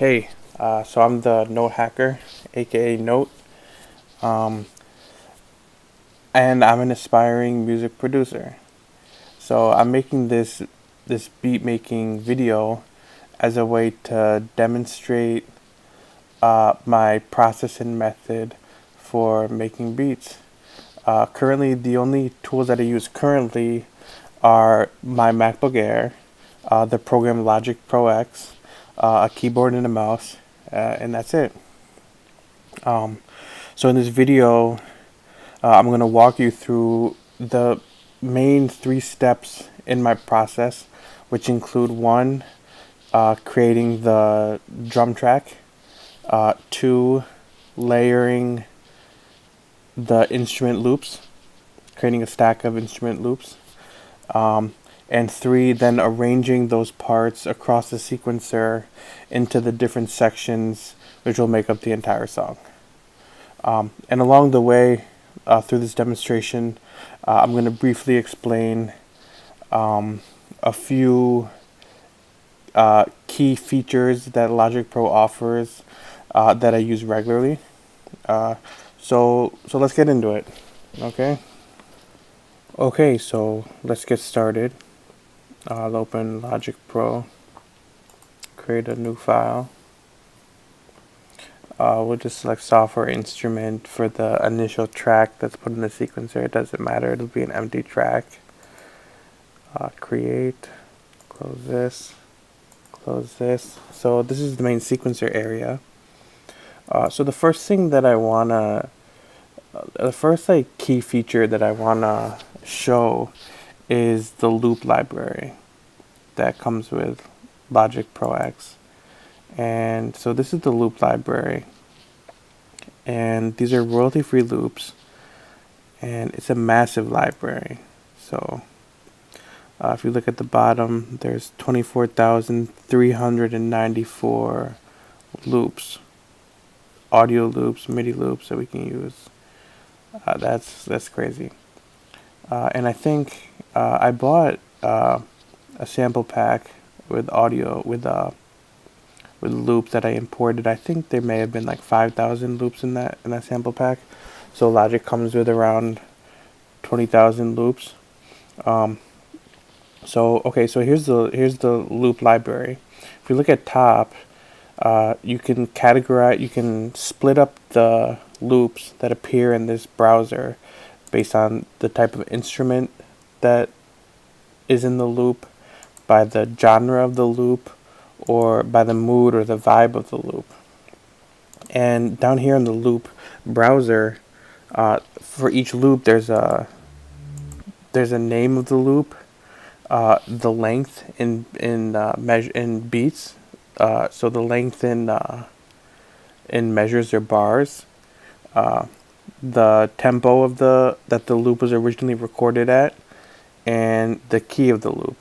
Hey, so I'm the Note Hacker, aka Note, um, and I'm an aspiring music producer. So I'm making this beat making video as a way to demonstrate my process and method for making beats. Currently, the only tools that I use currently are my MacBook Air, the program Logic Pro X, a keyboard and a mouse, and that's it. Um, so in this video, I'm going to walk you through the main 3 steps in my process, which include one, creating the drum track, two, layering the instrument loops, creating a stack of instrument loops, um, and three, then arranging those parts across the sequencer into the different sections which will make up the entire song. And along the way, through this demonstration, I'm going to briefly explain a few key features that Logic Pro offers that I use regularly. So let's get into it. Okay. Okay, so let's get started. I'll open Logic Pro, create a new file. We'll just select software instrument for the initial track that's put in the sequencer. It doesn't matter, it'll be an empty track. Create, close this, close this. So this is the main sequencer area. So the first thing that I wanna, the first key feature that I wanna show is the loop library that comes with Logic Pro X. And so this is the loop library, and these are royalty-free loops, and it's a massive library. So if you look at the bottom, there's 24,394 loops, audio loops, MIDI loops that we can use. That's crazy. And I think I bought a sample pack with audio with loops that I imported. I think there may have been like 5,000 loops in that sample pack. So Logic comes with around 20,000 loops. So here's the loop library. If you look at top, you can categorize, you can split up the loops that appear in this browser based on the type of instrument that is in the loop, by the genre of the loop, or by the mood or the vibe of the loop. And down here in the loop browser, for each loop there's a name of the loop, the length in measure in beats, so the length in measures or bars, the tempo of that the loop was originally recorded at, and the key of the loop.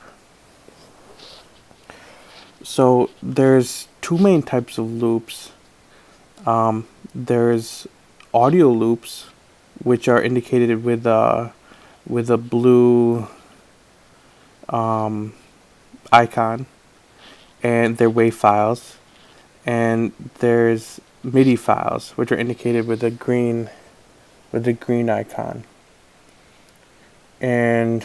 So there's two main types of loops. There's audio loops, which are indicated with a blue icon, and they're WAV files. And there's MIDI files, which are indicated with a green icon. And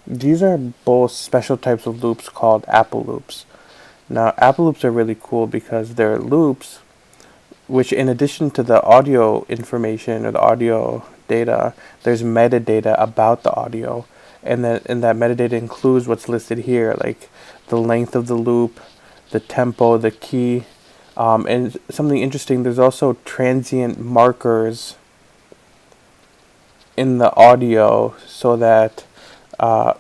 these are both special types of loops called Apple loops. Now, Apple loops are really cool because they're loops which, in addition to the audio information or the audio data, there's metadata about the audio, and that metadata includes what's listed here, like the length of the loop, the tempo, the key, and something interesting, there's also transient markers in the audio so that the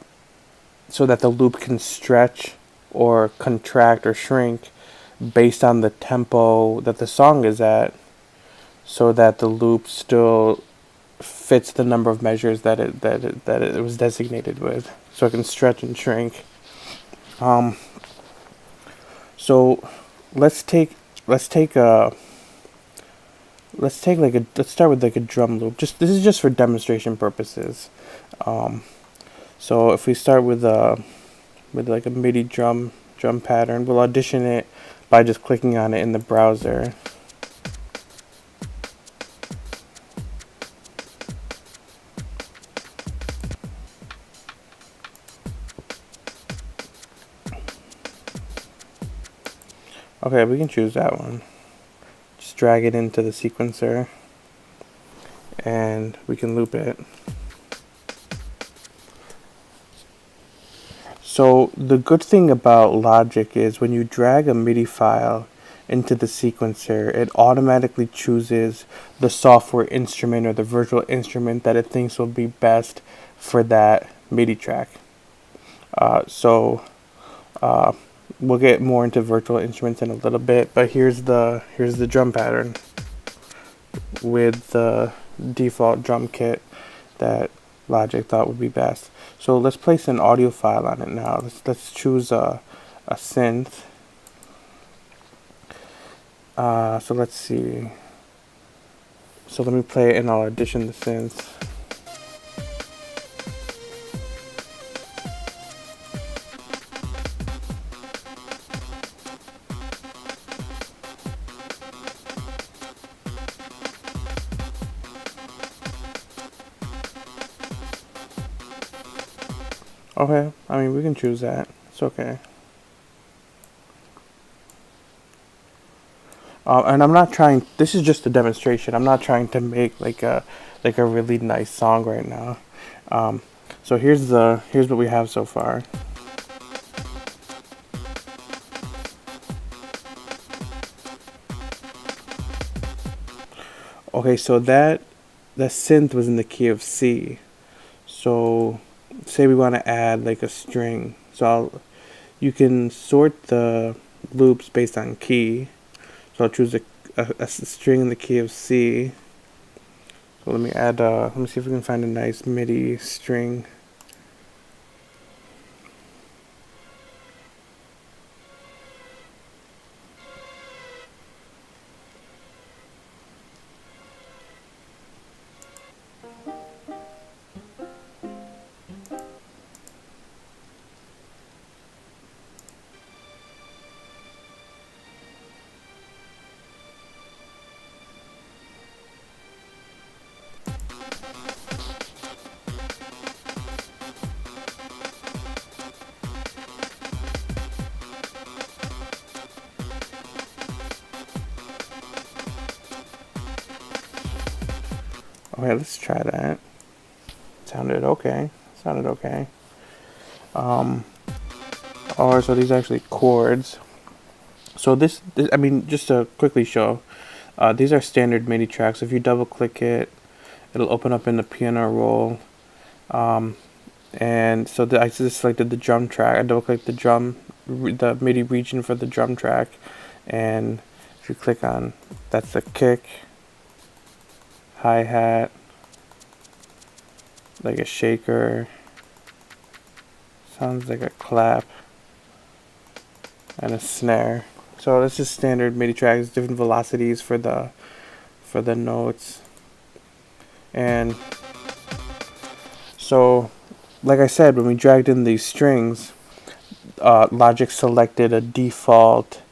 loop can stretch or contract or shrink based on the tempo that the song is at, so that the loop still fits the number of measures that it was designated with, so it can stretch and shrink. So let's start with like a drum loop. This is just for demonstration purposes. So if we start with like a MIDI drum pattern, we'll audition it by just clicking on it in the browser. Okay, we can choose that one. Just drag it into the sequencer and we can loop it. So the good thing about Logic is when you drag a MIDI file into the sequencer, it automatically chooses the software instrument or the virtual instrument that it thinks will be best for that MIDI track. So we'll get more into virtual instruments in a little bit, but here's the drum pattern with the default drum kit that Logic thought would be best. So let's place an audio file on it now. Let's choose a synth. So let's see. So let me play it and I'll audition the synth. Okay, I mean we can choose that. It's okay. And I'm not trying. This is just a demonstration. I'm not trying to make like a really nice song right now. So here's what we have so far. Okay, so that synth was in the key of C. So say we want to add like a string. So you can sort the loops based on key. So I'll choose a string in the key of C. So let me add, let me see if we can find a nice MIDI string. Okay, let's try that. Sounded okay. Or so these are actually chords. So this I mean, just to quickly show, these are standard MIDI tracks. If you double click it, it'll open up in the piano roll. And so I just selected the drum track. I double clicked the MIDI region for the drum track, and if you click on, that's the kick, hi-hat, like a shaker, sounds like a clap, and a snare. So this is standard MIDI tracks, different velocities for the notes. And so like I said, when we dragged in these strings, Logic selected a default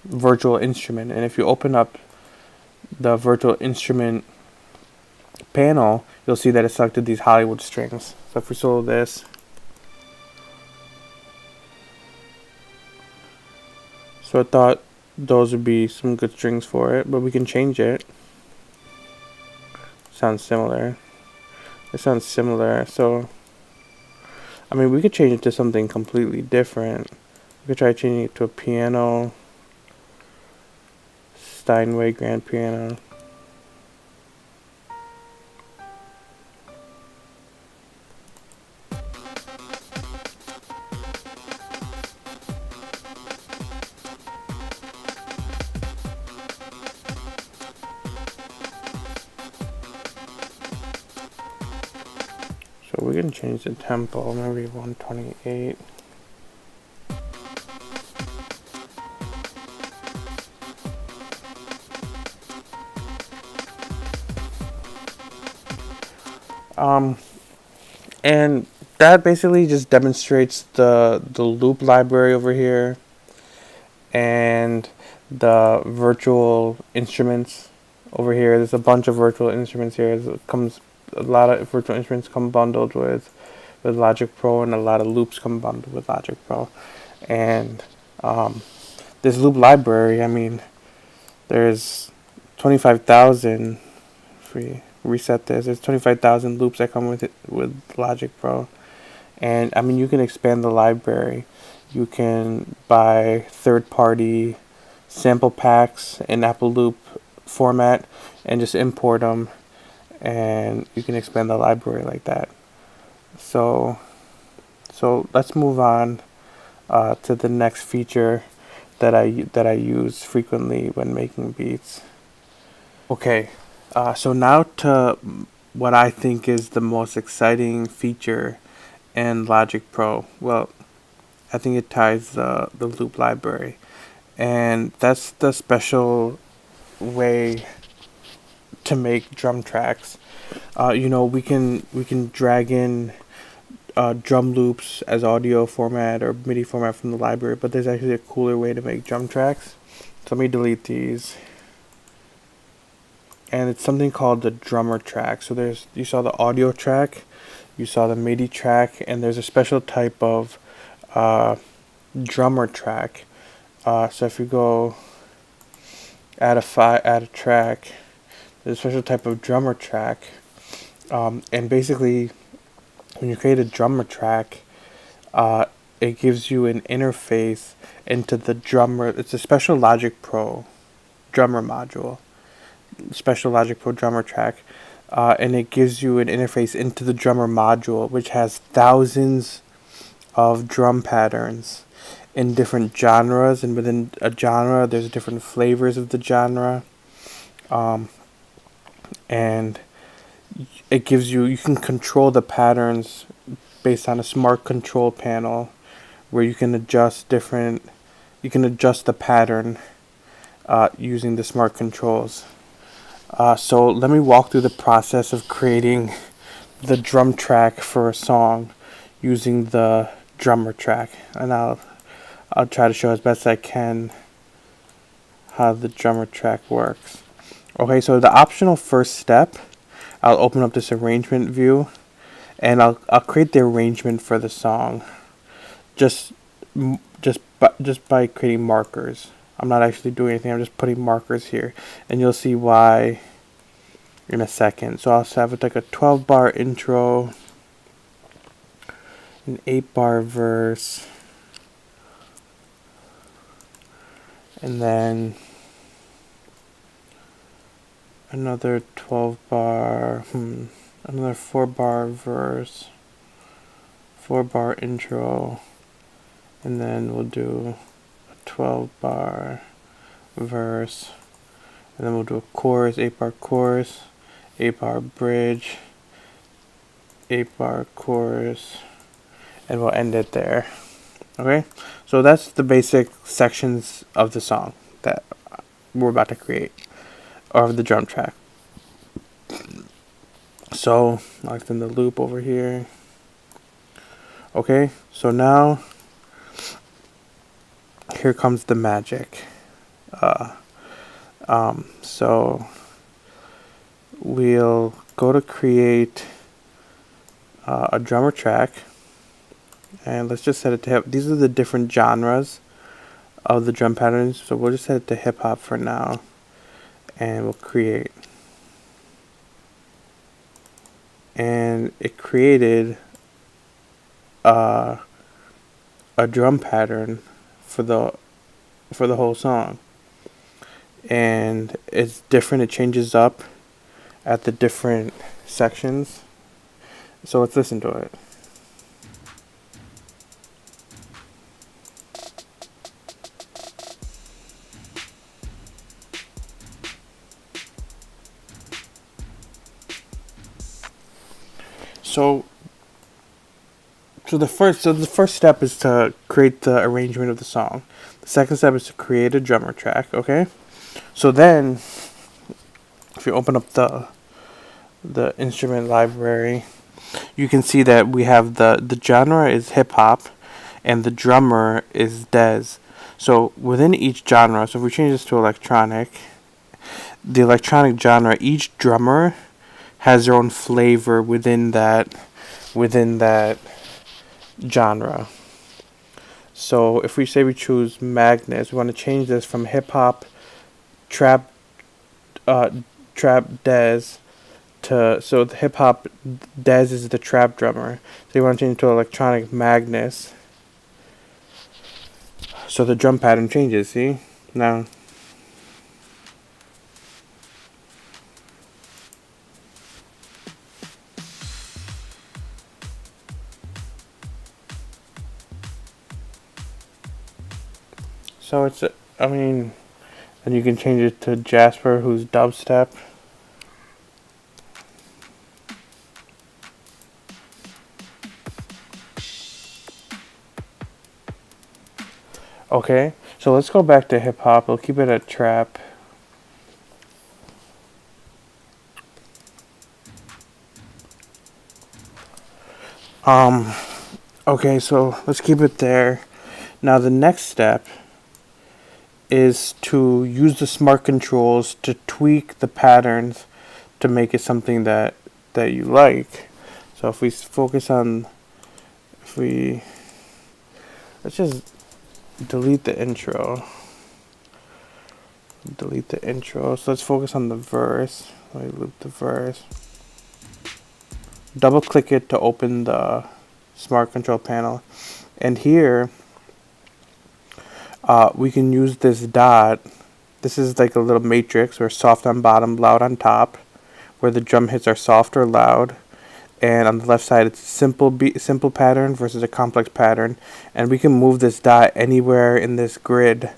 virtual instrument, and if you open up the virtual instrument panel, you'll see that it selected these Hollywood strings. So if we solo this, so I thought those would be some good strings for it, but we can change it. Sounds similar. It sounds similar. So I mean, we could change it to something completely different. We could try changing it to a piano, Steinway grand piano. So we can change the tempo, maybe 128. And that basically just demonstrates the loop library over here. and the virtual instruments over here. There's a bunch of virtual instruments here. A lot of virtual instruments come bundled with Logic Pro, and a lot of loops come bundled with Logic Pro. And this loop library, I mean, there's 25,000. If we reset this, there's 25,000 loops that come with it with Logic Pro. And I mean, you can expand the library. You can buy third-party sample packs in Apple Loop format and just import them, and you can expand the library like that. So let's move on to the next feature that I use frequently when making beats. Okay, so now to what I think is the most exciting feature in Logic Pro. Well, I think it ties the loop library, and that's the special way to make drum tracks. We can drag in drum loops as audio format or MIDI format from the library, but there's actually a cooler way to make drum tracks. So let me delete these. And it's something called the drummer track. So you saw the audio track, you saw the MIDI track, and there's a special type of drummer track. So if you go add a track, there's a special type of drummer track, and basically when you create a drummer track, it gives you an interface into the drummer. It's a special Logic Pro drummer module, special Logic Pro drummer track, and it gives you an interface into the drummer module, which has thousands of drum patterns in different genres, and within a genre there's different flavors of the genre, and it gives you can control the patterns based on a smart control panel where you can adjust the pattern using the smart controls. So let me walk through the process of creating the drum track for a song using the drummer track, and I'll try to show as best I can how the drummer track works. Okay, so the optional first step, I'll open up this arrangement view, and I'll create the arrangement for the song just by creating markers. I'm not actually doing anything, I'm just putting markers here, and you'll see why in a second. So I'll have it like a 12-bar intro, an 8-bar verse, and then another 12-bar, another 4-bar verse, 4-bar intro, and then we'll do a 12-bar verse, and then we'll do a chorus, 8-bar chorus, 8-bar bridge, 8-bar chorus, and we'll end it there. Okay, so that's the basic sections of the song that we're about to create, or of the drum track. So I'll extend the loop over here. Okay, so now here comes the magic. So we'll go to create a drummer track, and let's just set it to hip. These are the different genres of the drum patterns, so we'll just set it to hip hop for now, and we'll create. And it created a drum pattern for the whole song, and it's different. It changes up at the different sections. So let's listen to it. So the first step is to create the arrangement of the song. The second step is to create a drummer track. Okay, so then if you open up the instrument library, you can see that we have the genre is hip hop, and the drummer is Dez. So within each genre, so if we change this to electronic, the electronic genre, each drummer has their own flavor within that genre. So if we say we choose Magnus, we want to change this from hip hop, trap, uh, trap Dez to, so the hip hop Dez is the trap drummer. So you want to change it to electronic Magnus. So the drum pattern changes. See now. So it's, I mean, and you can change it to Jasper, who's dubstep. Okay, so let's go back to hip hop. We'll keep it at trap. Um, okay, so let's keep it there. Now the next step is to use the smart controls to tweak the patterns to make it something that you like. So if we focus on, if we, let's just delete the intro. Delete the intro. So let's focus on the verse. Let me loop the verse. Double click it to open the smart control panel. And here, we can use this dot. This is like a little matrix where soft on bottom, loud on top, where the drum hits are soft or loud. And on the left side, it's a simple pattern versus a complex pattern. And we can move this dot anywhere in this grid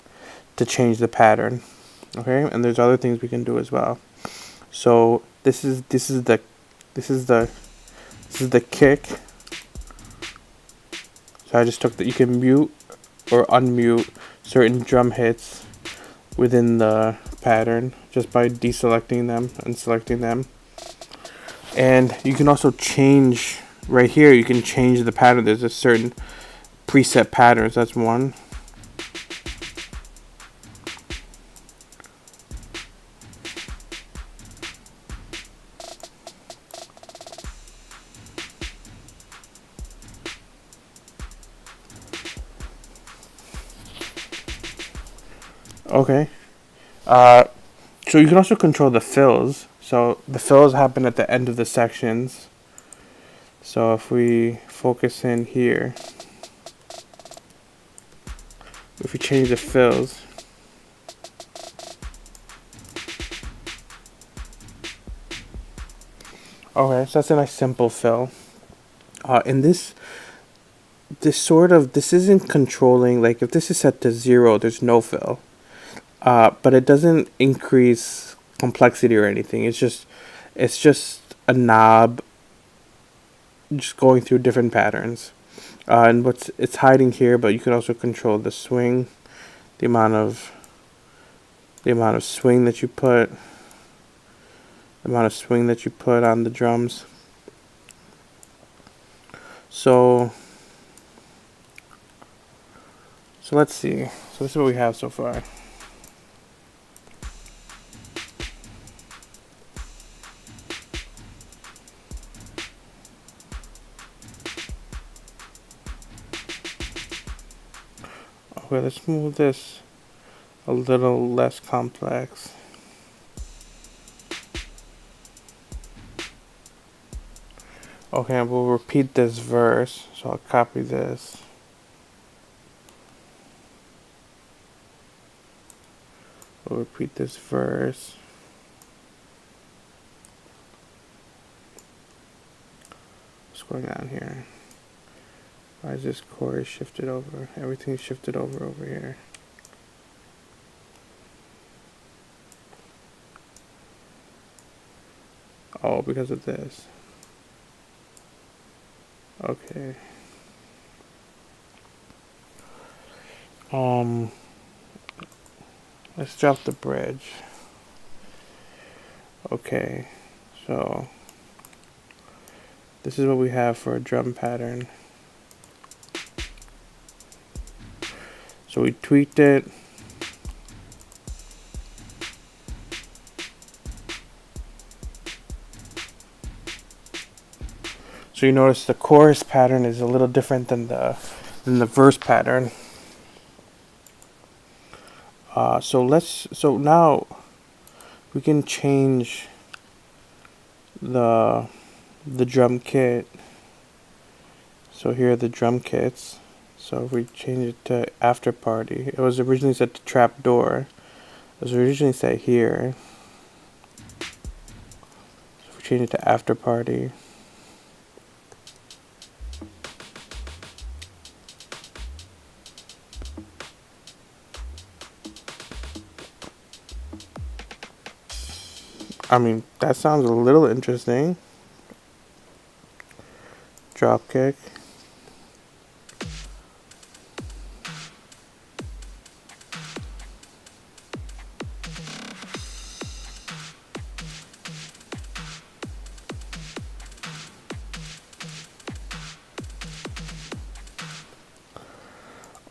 to change the pattern. Okay, and there's other things we can do as well. So this is the kick. So I just took that. You can mute or unmute certain drum hits within the pattern just by deselecting them and selecting them. And you can also change right here. You can change the pattern. There's a certain preset patterns. That's one. Okay. So you can also control the fills. So the fills happen at the end of the sections. So if we focus in here, if we change the fills, okay, so that's a nice simple fill. In this isn't controlling, like if this is set to 0, there's no fill. But it doesn't increase complexity or anything. It's just a knob just going through different patterns. And it's hiding here, but you can also control the swing, the amount of swing that you put, on the drums. So let's see. So this is what we have so far. Okay, let's move this a little less complex. Okay, we'll repeat this verse. So I'll copy this. We'll repeat this verse. What's going on here? Why is this chorus shifted over? Everything's shifted over here. Oh, because of this. Okay. Let's drop the bridge. Okay, so this is what we have for a drum pattern. So we tweaked it. So you notice the chorus pattern is a little different than the verse pattern. So now we can change the drum kit. So here are the drum kits. So if we change it to After Party, it was originally set to Trap Door. It was originally set here. So if we change it to After Party, I mean, that sounds a little interesting. Drop kick.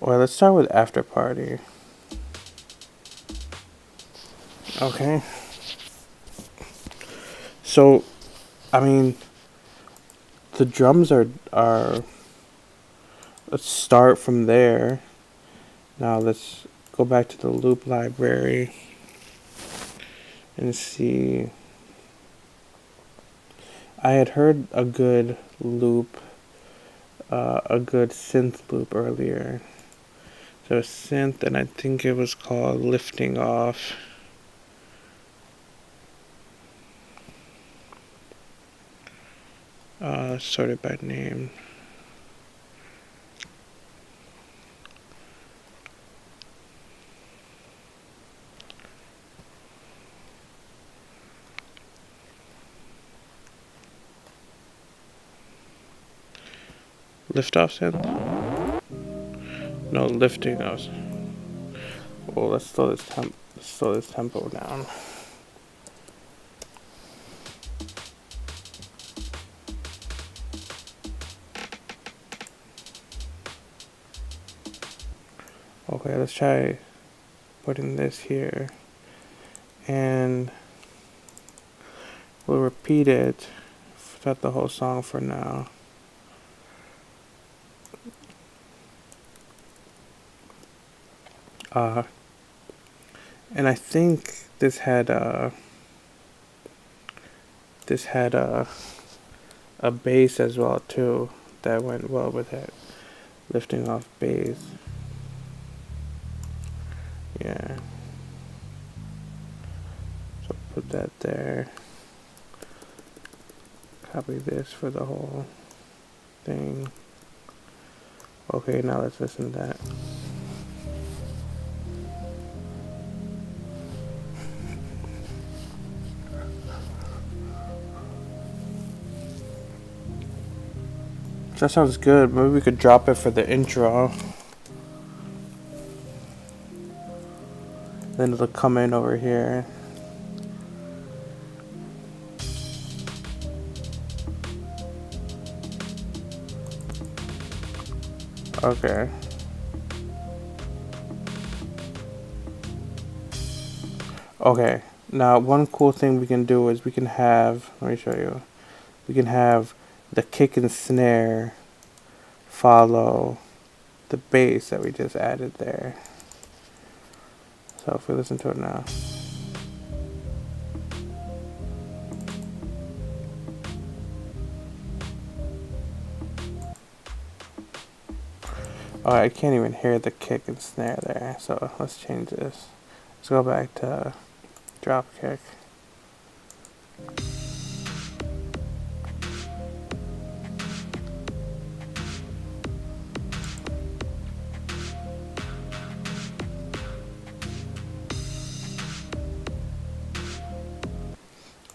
Well, let's start with After Party. Okay. So, I mean, the drums are let's start from there. Now let's go back to the loop library and see. I had heard a good loop, a good synth loop earlier. So synth, and I think it was called Lifting Off. Sorted by name. Lift off synth? No, lifting off. Well, let's slow this tempo down. Okay, let's try putting this here, and we'll repeat it throughout the whole song for now. And I think this had a bass as well too that went well with it. Lifting off bass. Yeah. So put that there. Copy this for the whole thing. Okay, now let's listen to that. That sounds good. Maybe we could drop it for the intro. Then it'll come in over here. Okay. Okay. Now, one cool thing we can do is we can have, let me show you. We can have the kick and snare follow the bass that we just added there. So if we listen to it now. Oh, I can't even hear the kick and snare there. So let's change this. Let's go back to drop kick.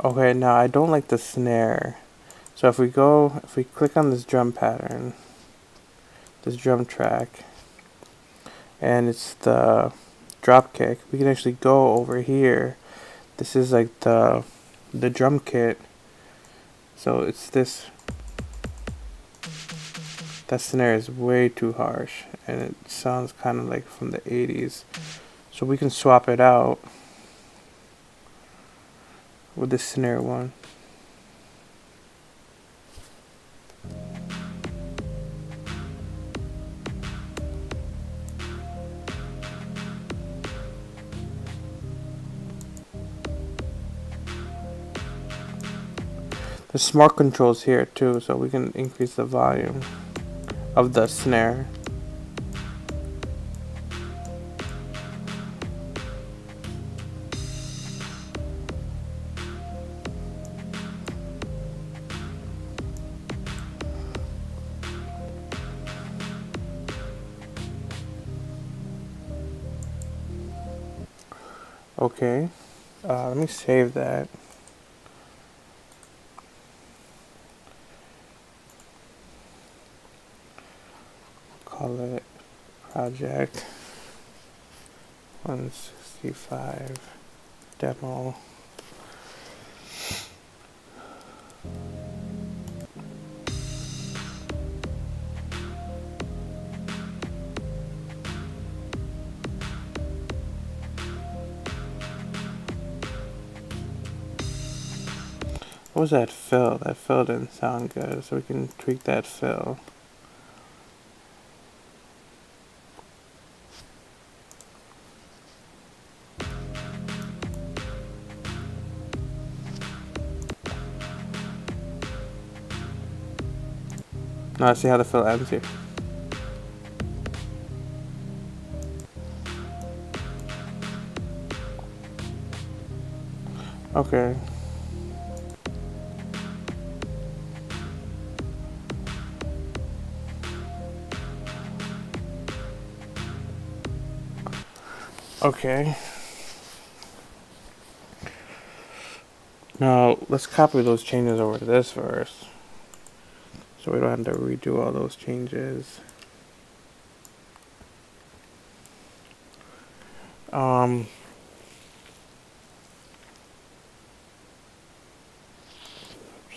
Okay, now I don't like the snare. So if we click on this drum pattern, this drum track, and it's the drop kick, we can actually go over here. This is like the drum kit. So it's this. That snare is way too harsh, and it sounds kind of like from the 80s. So we can swap it out with the snare one. There's smart controls here too, so we can increase the volume of the snare. Okay, let me save that. Call it project 165 demo. What was that fill? That fill didn't sound good, so we can tweak that fill. Now let's see how the fill ends here. Okay. Okay. Now let's copy those changes over to this first, so we don't have to redo all those changes.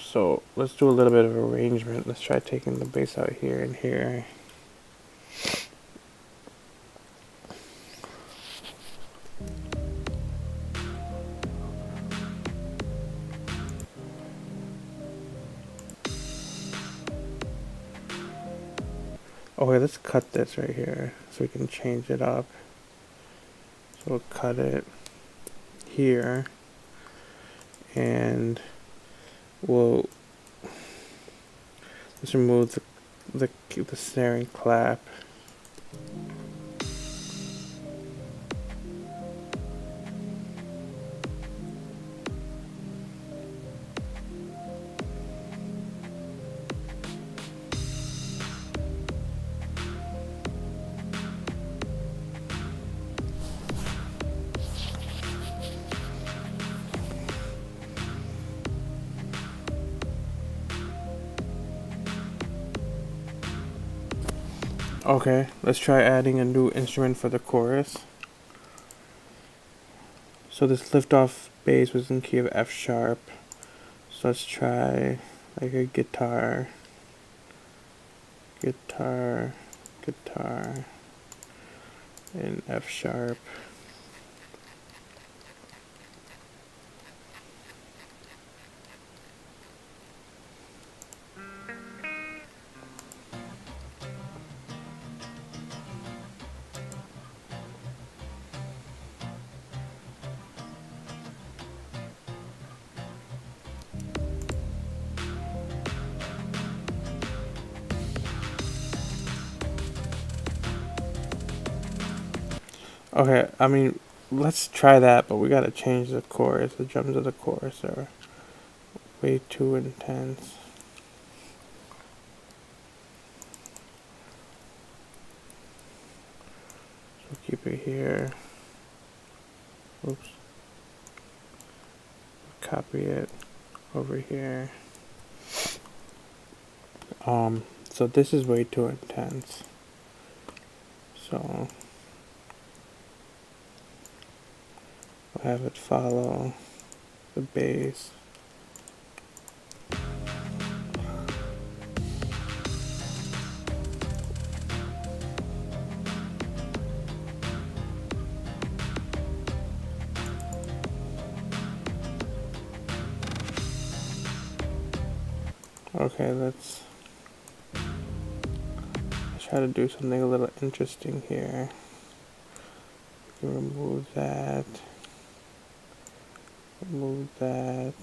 So let's do a little bit of arrangement. Let's try taking the bass out here and here. Okay, let's cut this right here so we can change it up. So we'll cut it here, and we'll let's remove the snare and clap. Okay, let's try adding a new instrument for the chorus. So this lift-off bass was in key of F sharp. So let's try like a guitar, guitar, guitar in F sharp. Okay, I mean, let's try that, but we gotta change the chorus. The drums of the chorus are way too intense. So keep it here. Oops. Copy it over here. So this is way too intense. So we'll have it follow the bass. Okay, let's try to do something a little interesting here. Remove that. Remove that.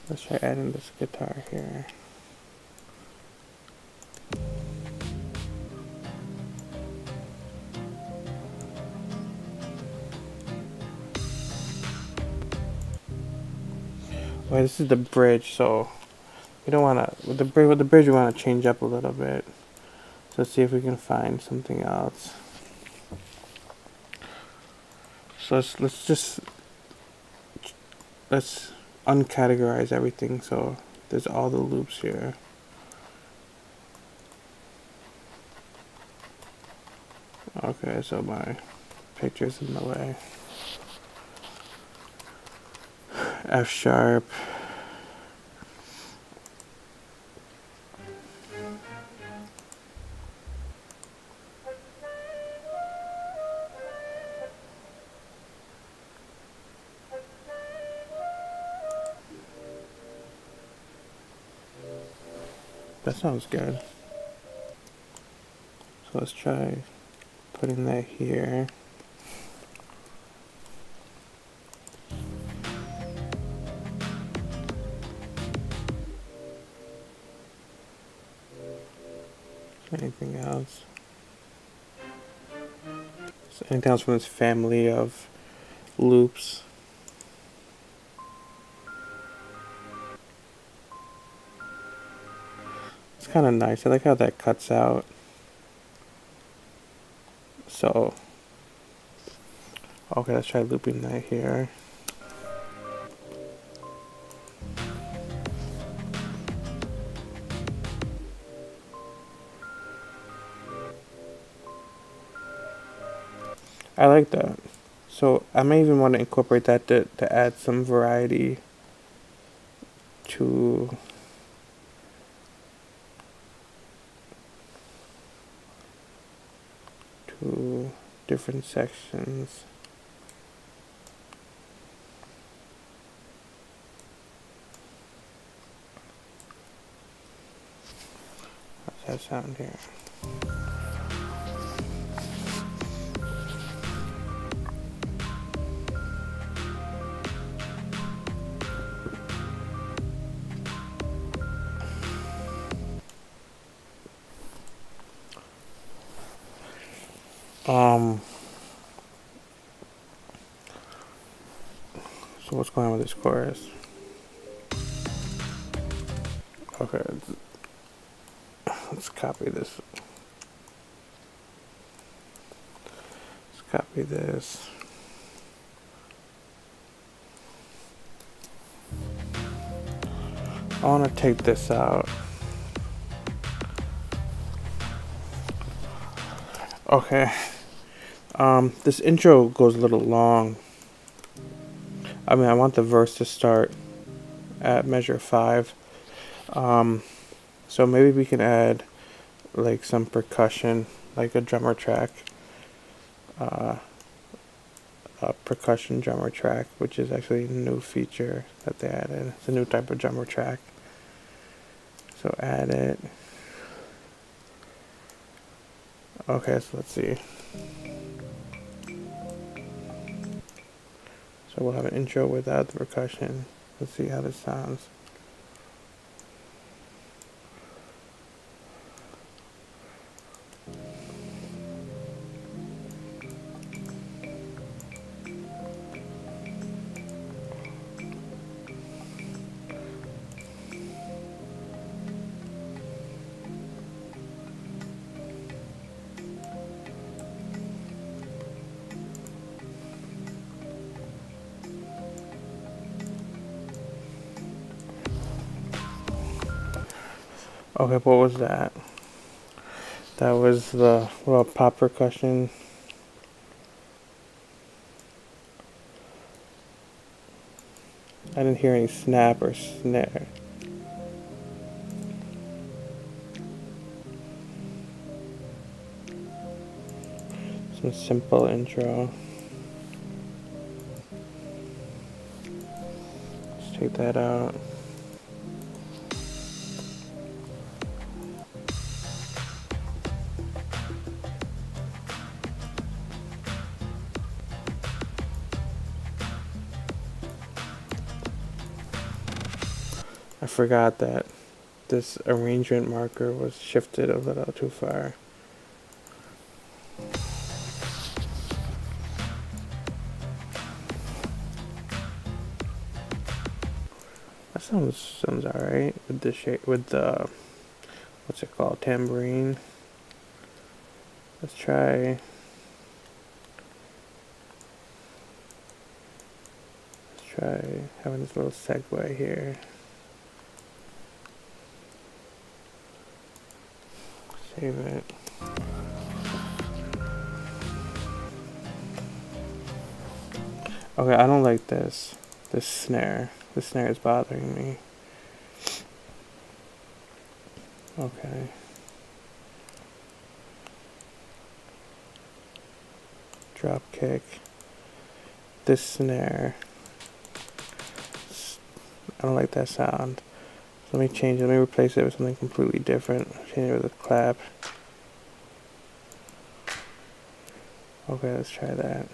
Let's try adding this guitar here. Well, this is the bridge, so we don't want to. With the bridge, we want to change up a little bit. So let's see if we can find something else. So let's uncategorize everything. So there's all the loops here. Okay, so my picture's in the way. F sharp. That sounds good. So let's try putting that here. Anything else? So anything else from this family of loops? It's kind of nice. I like how that cuts out. So, okay, let's try looping that here. I like that. So I may even want to incorporate that to add some variety to different sections. How's that sound here? So what's going on with this chorus? Okay, let's copy this. Let's copy this. I want to take this out. Okay. This intro goes a little long. I mean, I want the verse to start at measure 5. So maybe we can add like some percussion, like a drummer track. A percussion drummer track, which is actually a new feature that they added. It's a new type of drummer track. So add it. Okay, so let's see. So we'll have an intro without the percussion. Let's see how this sounds. Okay, what was that? That was the little pop percussion. I didn't hear any snap or snare. Some simple intro. take that out. I forgot that this arrangement marker was shifted a little too far. That sounds alright with the shape, with the, what's it called, tambourine. Let's try having this little segue here. Save it. Okay, I don't like this snare. This snare is bothering me. Okay. Drop kick. This snare. I don't like that sound. So let me change it. Let me replace it with something completely different. Change it with a clap. Okay, let's try that.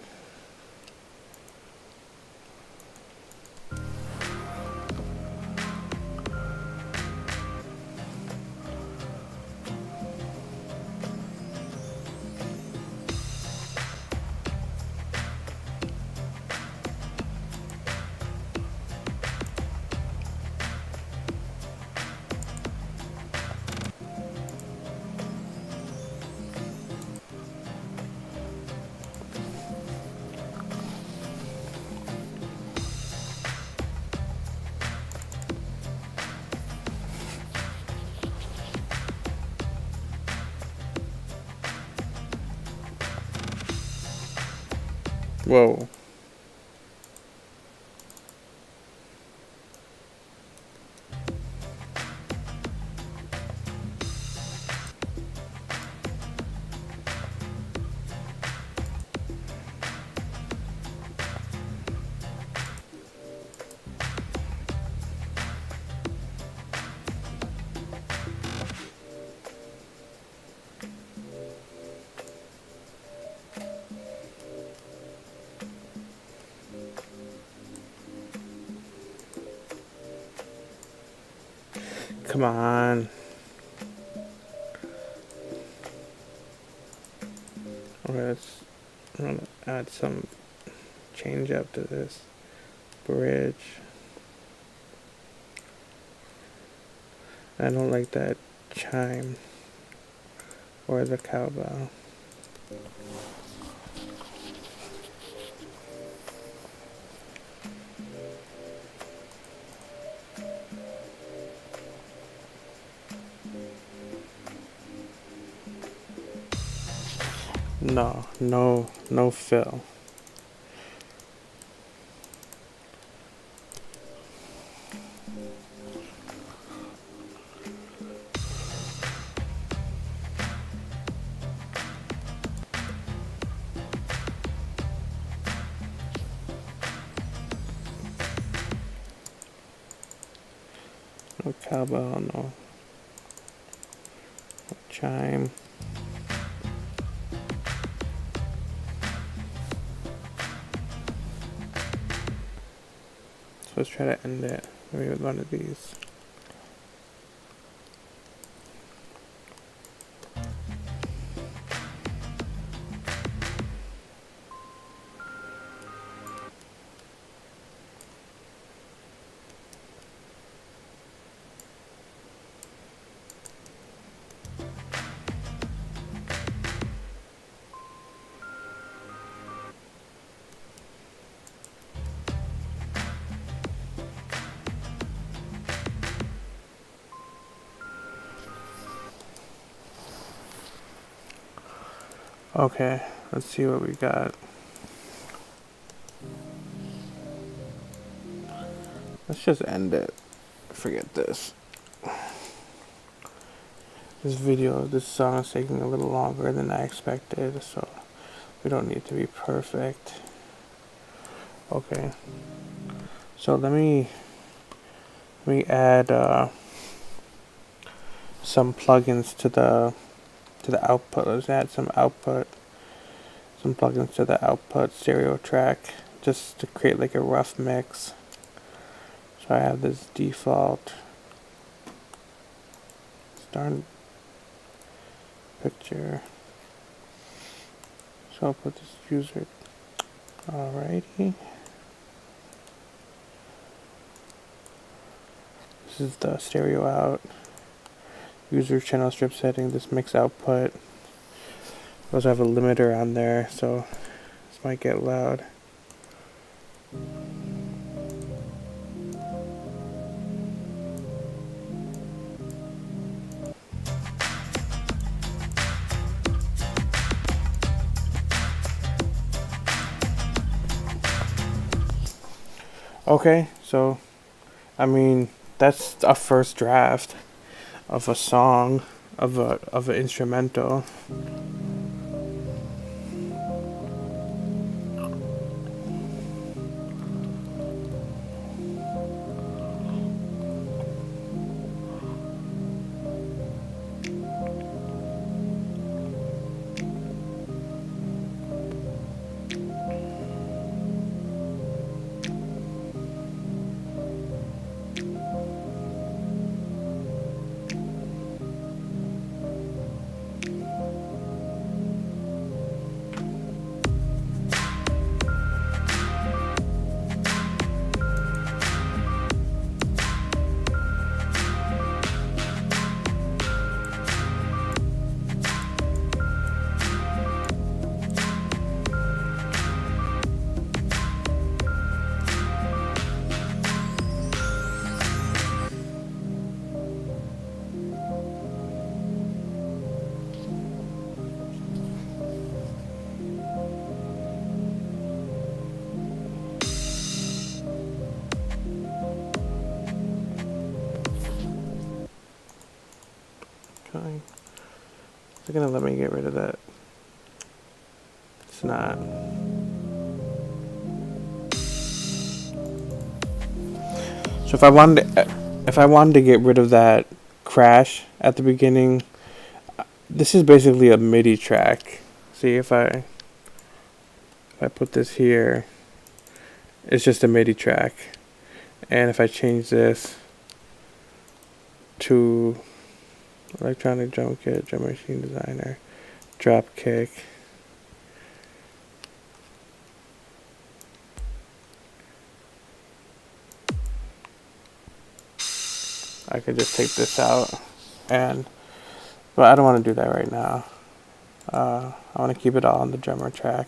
Whoa. Come on. Okay, I'm gonna add some change up to this bridge. I don't like that chime or the cowbell. No fill. No cowbell, no chime. So let's try to end it maybe with one of these. Okay, let's see what we got. Let's just end it. Forget this. This song is taking a little longer than I expected, so we don't need to be perfect. Okay. So let me we add some plugins to the output. Let's add some plugins to the output stereo track just to create like a rough mix. So I have this default start picture. So I'll put this user. Alrighty. This is the stereo out. User channel strip setting, this mix output. We also have a limiter on there, so this might get loud. Okay, so I mean that's a first draft of a song, of an instrumental. Okay. It's gonna let me get rid of that. It's not. So if I wanted to get rid of that crash at the beginning, this is basically a MIDI track. See, if I put this here, it's just a MIDI track. And if I change this to electronic drum kit, drum machine designer, drop kick, I could just take this out, but I don't want to do that right now. I want to keep it all on the drummer track.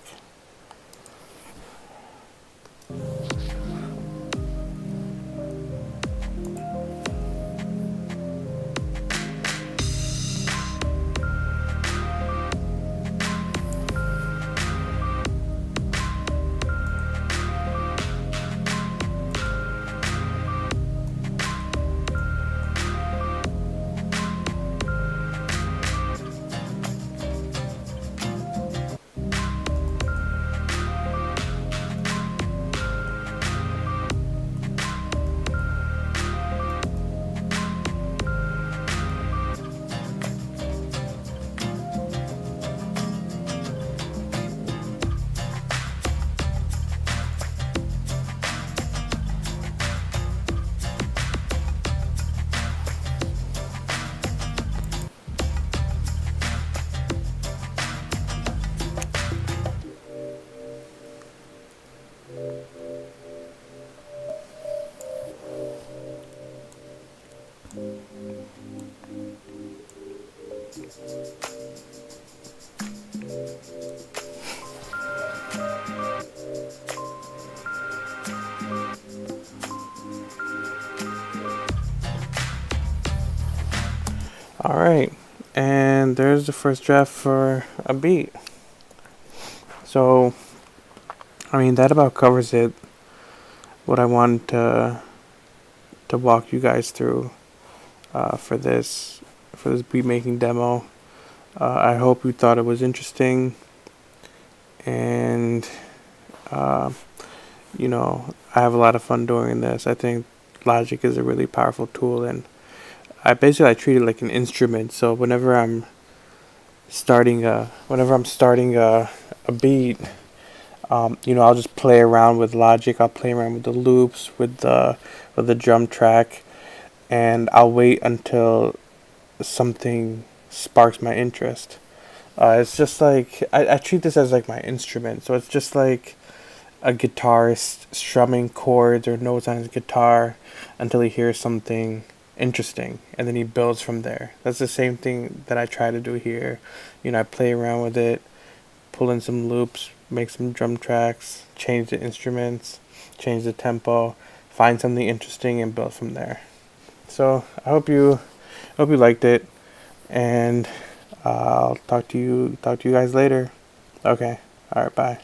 Alright, and there's the first draft for a beat. So, I mean, that about covers it. What I want to walk you guys through for this beat making demo. I hope you thought it was interesting, and I have a lot of fun doing this. I think Logic is a really powerful tool, and I treat it like an instrument. So whenever I'm starting a beat, I'll just play around with Logic. I'll play around with the loops, with the drum track, and I'll wait until something sparks my interest. It's just like I treat this as like my instrument. So it's just like a guitarist strumming chords or notes on his guitar until he hears something interesting, and then he builds from there. That's the same thing that I try to do here. I play around with it, pull in some loops, make some drum tracks, change the instruments, change the tempo, find something interesting, and build from there. So I hope you liked it, and I'll talk to you guys later. Okay. All right. Bye.